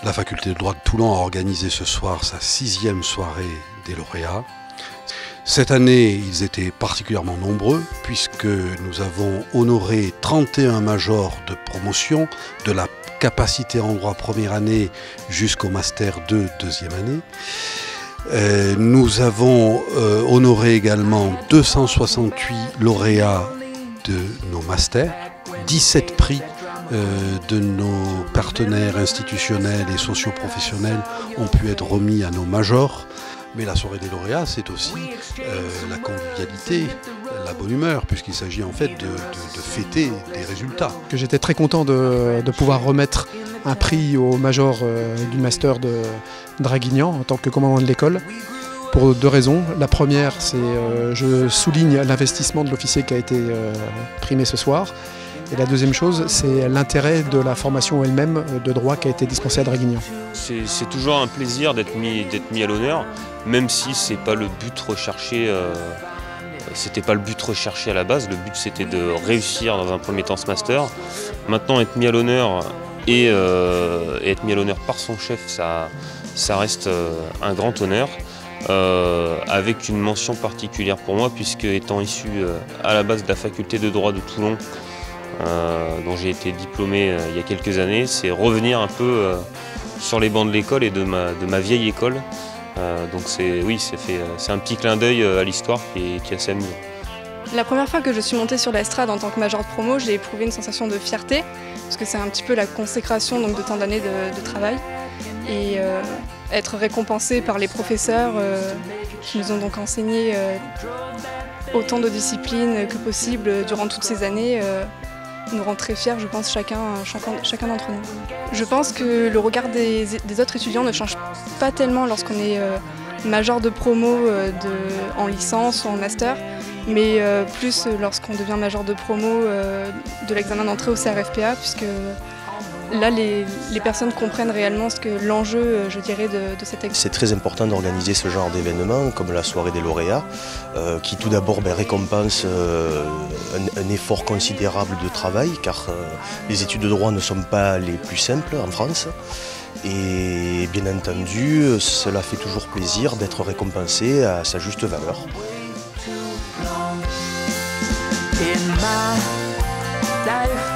La faculté de droit de Toulon a organisé ce soir sa 6e soirée des lauréats. Cette année, ils étaient particulièrement nombreux puisque nous avons honoré 31 majors de promotion de la capacité en droit première année jusqu'au master 2 deuxième année. Nous avons honoré également 268 lauréats de nos masters, 17 prix de nos partenaires institutionnels et socio-professionnels ont pu être remis à nos majors. Mais la soirée des lauréats, c'est aussi la convivialité, la bonne humeur, puisqu'il s'agit en fait de fêter des résultats. J'étais très content de pouvoir remettre un prix au major du master de Draguignan en tant que commandant de l'école, pour 2 raisons. La première, c'est je souligne l'investissement de l'officier qui a été primé ce soir. Et la deuxième chose, c'est l'intérêt de la formation elle-même de droit qui a été dispensée à Draguignan. C'est toujours un plaisir d'être mis à l'honneur, même si c'est pas le but recherché. C'était pas le but recherché à la base. Le but c'était de réussir dans un premier temps ce master. Maintenant, être mis à l'honneur et être mis à l'honneur par son chef, ça reste un grand honneur. Avec une mention particulière pour moi, puisque étant issu à la base de la faculté de droit de Toulon, dont j'ai été diplômé il y a quelques années, c'est revenir un peu sur les bancs de l'école et de ma vieille école. Donc c'est un petit clin d'œil à l'histoire qui est assez amusant. La première fois que je suis montée sur l'estrade en tant que major de promo, j'ai éprouvé une sensation de fierté, parce que c'est un petit peu la consécration donc, de tant d'années de travail. Et être récompensée par les professeurs qui nous ont donc enseigné autant de disciplines que possible durant toutes ces années nous rend très fiers, je pense, chacun d'entre nous. Je pense que le regard des autres étudiants ne change pas tellement lorsqu'on est major de promo en licence ou en master, mais plus lorsqu'on devient major de promo de l'examen d'entrée au CRFPA, puisque là, les personnes comprennent réellement l'enjeu, je dirais, de cet examen. C'est très important d'organiser ce genre d'événements, comme la soirée des lauréats, qui tout d'abord récompense un effort considérable de travail, car les études de droit ne sont pas les plus simples en France. Et bien entendu, cela fait toujours plaisir d'être récompensé à sa juste valeur. In my life